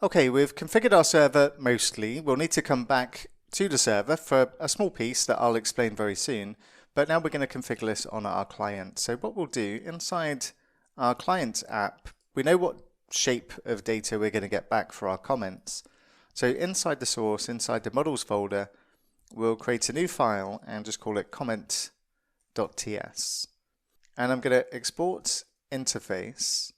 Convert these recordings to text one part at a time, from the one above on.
Okay, we've configured our server mostly. We'll need to come back to the server for a small piece that I'll explain very soon. But now we're going to configure this on our client. So what we'll do inside our client app, we know what shape of data we're going to get back for our comments. So inside the source, inside the models folder, we'll create a new file and just call it comment.ts. And I'm going to export interface.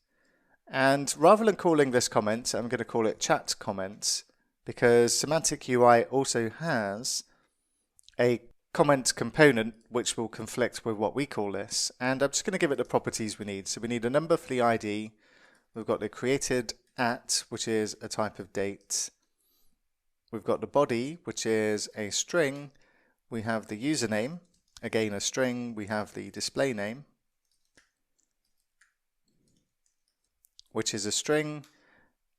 And rather than calling this comment, I'm going to call it chat comment, because Semantic UI also has a comment component which will conflict with what we call this. And I'm just going to give it the properties we need. So we need a number for the ID. We've got the created at, which is a type of date. We've got the body, which is a string. We have the username, again a string. We have the display name, which is a string,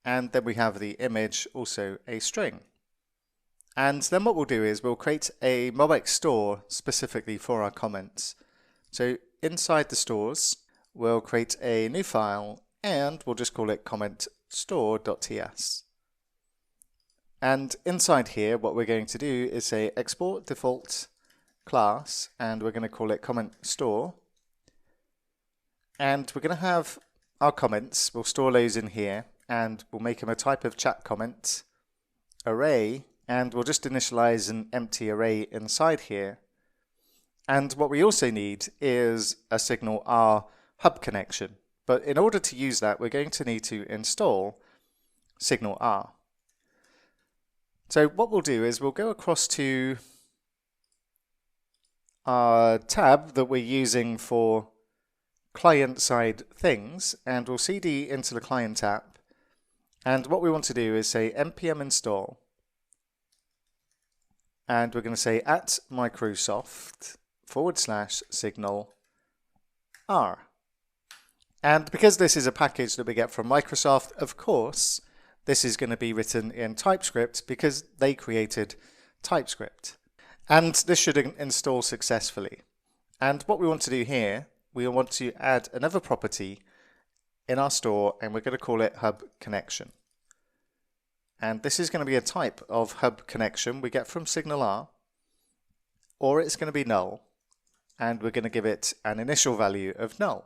and then we have the image, also a string. And then what we'll do is we'll create a MobX store specifically for our comments. So inside the stores, we'll create a new file, and we'll just call it comment.store.ts. And inside here, what we're going to do is say export default class, and we're going to call it comment store. And we're going to have our comments, we'll store those in here, and we'll make them a type of chat comment array, and we'll just initialize an empty array inside here. And what we also need is a SignalR hub connection. But in order to use that, we're going to need to install SignalR. So what we'll do is we'll go across to our tab that we're using for client-side things, and we'll cd into the client app. And what we want to do is say npm install, and we're going to say at Microsoft/SignalR. And because this is a package that we get from Microsoft, of course, this is going to be written in TypeScript because they created TypeScript. And this should install successfully. And what we want to do here, we want to add another property in our store, and we're going to call it hub connection. And this is going to be a type of hub connection we get from SignalR, or it's going to be null, and we're going to give it an initial value of null.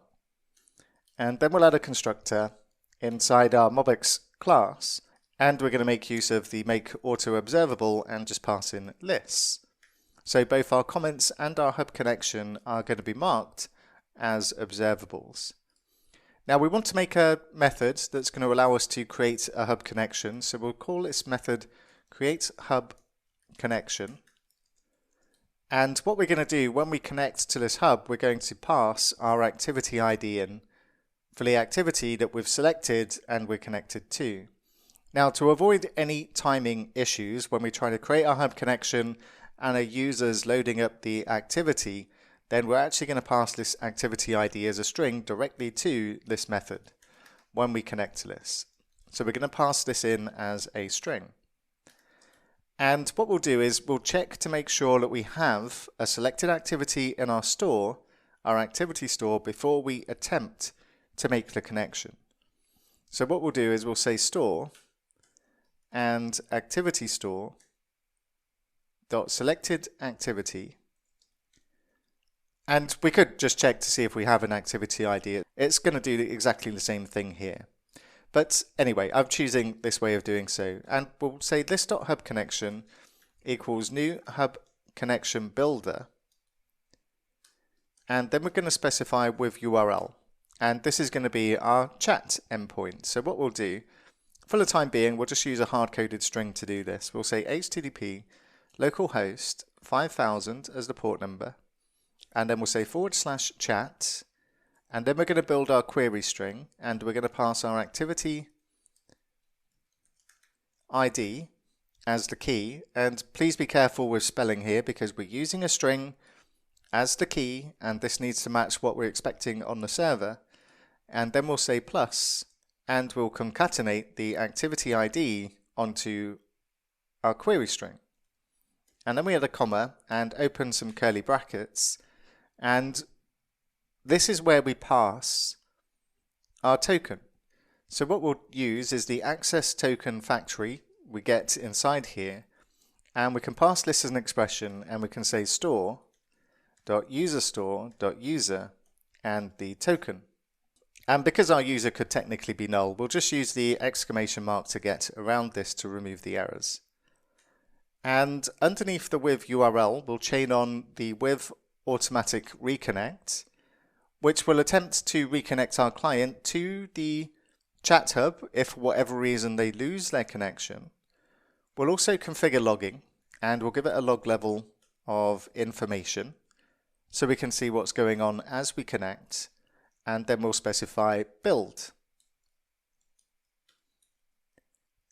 And then we'll add a constructor inside our MobX class, and we're going to make use of the make auto observable and just pass in lists. So both our comments and our hub connection are going to be marked as observables. Now we want to make a method that's going to allow us to create a hub connection, so we'll call this method create hub connection. And what we're going to do when we connect to this hub, we're going to pass our activity ID in for the activity that we've selected and we're connected to. Now, to avoid any timing issues when we try to create our hub connection and a user's loading up the activity, then we're actually going to pass this activity ID as a string directly to this method when we connect to this. So we're going to pass this in as a string. And what we'll do is we'll check to make sure that we have a selected activity in our store, our activity store, before we attempt to make the connection. So what we'll do is we'll say store and activity store dot selected activity. And we could just check to see if we have an activity ID. It's going to do exactly the same thing here. But anyway, I'm choosing this way of doing so. And we'll say this.hubConnection equals new hub connection builder. And then we're going to specify with URL. And this is going to be our chat endpoint. So what we'll do, for the time being, we'll just use a hard-coded string to do this. We'll say HTTP localhost 5000 as the port number. And then we'll say /chat, and then we're going to build our query string, and we're going to pass our activity ID as the key. And please be careful with spelling here because we're using a string as the key, and this needs to match what we're expecting on the server. And then we'll say plus, and we'll concatenate the activity ID onto our query string. And then we add a comma and open some curly brackets. And this is where we pass our token. So what we'll use is the access token factory we get inside here, and we can pass this as an expression, and we can say store.userStore.user and the token. And because our user could technically be null, we'll just use the exclamation mark to get around this to remove the errors. And underneath the with URL, we'll chain on the with automatic reconnect, which will attempt to reconnect our client to the chat hub if for whatever reason they lose their connection. We'll also configure logging, and we'll give it a log level of information so we can see what's going on as we connect, and then we'll specify build.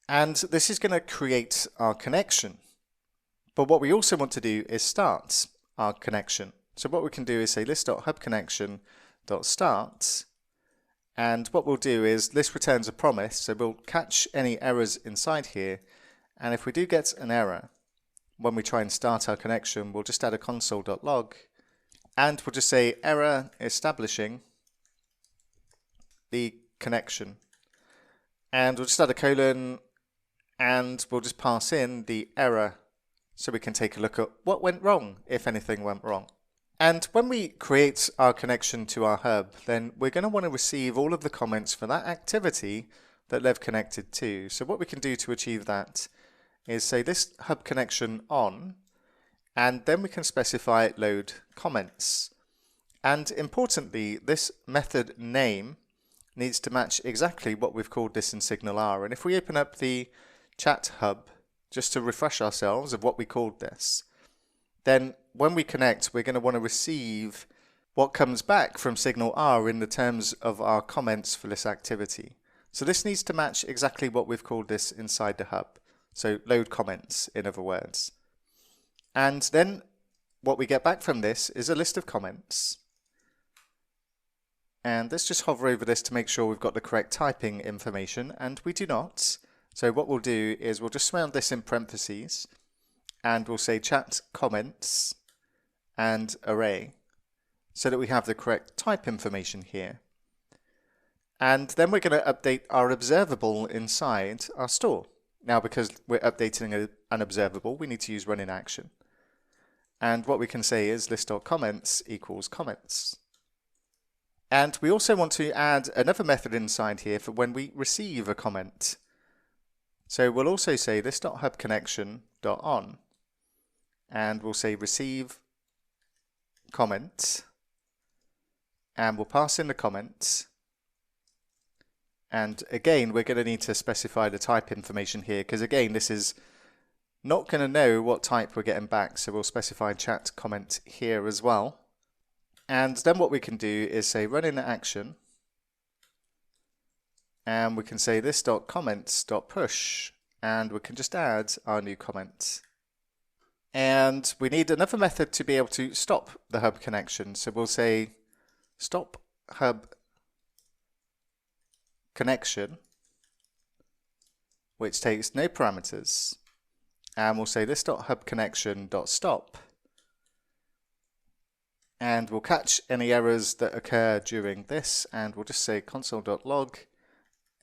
And this is going to create our connection. But what we also want to do is start our connection. So what we can do is say list.hubconnection.start, and what we'll do is list returns a promise, so we'll catch any errors inside here, and if we do get an error when we try and start our connection, we'll just add a console.log, and we'll just say error establishing the connection, and we'll just add a colon, and we'll just pass in the error so we can take a look at what went wrong, if anything went wrong. And when we create our connection to our hub, then we're going to want to receive all of the comments for that activity that they've connected to. So what we can do to achieve that is say this hub connection on, and then we can specify load comments. And importantly, this method name needs to match exactly what we've called this in SignalR. And if we open up the chat hub, just to refresh ourselves of what we called this, then when we connect, we're going to want to receive what comes back from SignalR in the terms of our comments for this activity. So this needs to match exactly what we've called this inside the hub. So load comments, in other words. And then what we get back from this is a list of comments. And let's just hover over this to make sure we've got the correct typing information, and we do not. So what we'll do is we'll just surround this in parentheses, and we'll say chat comments and array, so that we have the correct type information here. And then we're going to update our observable inside our store. Now, because we're updating an observable, we need to use run in action. And what we can say is list.comments equals comments. And we also want to add another method inside here for when we receive a comment. So we'll also say this.hubconnection.on, and we'll say receive comment, and we'll pass in the comments. And again, we're going to need to specify the type information here, because again, this is not going to know what type we're getting back, so we'll specify chat comment here as well. And then what we can do is say run in action, and we can say this.comments.push, and we can just add our new comment. And we need another method to be able to stop the hub connection, so we'll say stop hub connection, which takes no parameters, and we'll say this.hubconnection.stop, and we'll catch any errors that occur during this, and we'll just say console.log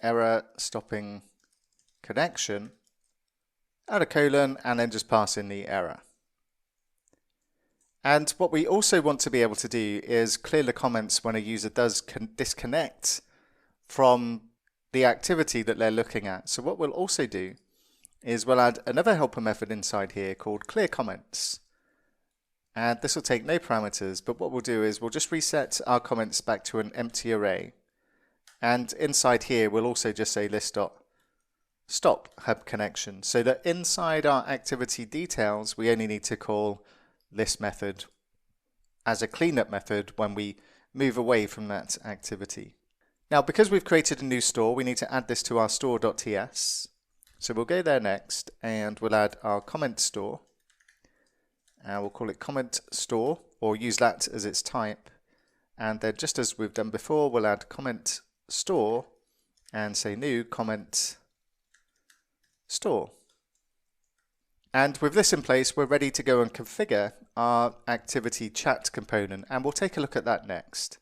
error stopping connection, add a colon, and then just pass in the error. And what we also want to be able to do is clear the comments when a user does disconnect from the activity that they're looking at. So what we'll also do is we'll add another helper method inside here called clear comments. And this will take no parameters, but what we'll do is we'll just reset our comments back to an empty array. And inside here, we'll also just say list.stop hub connection, so that inside our activity details, we only need to call this method as a cleanup method when we move away from that activity. Now, because we've created a new store, we need to add this to our store.ts. So we'll go there next, and we'll add our comment store. And we'll call it comment store, or use that as its type. And then, just as we've done before, we'll add comment store and say new comment store. And with this in place, we're ready to go and configure our activity chat component, and we'll take a look at that next.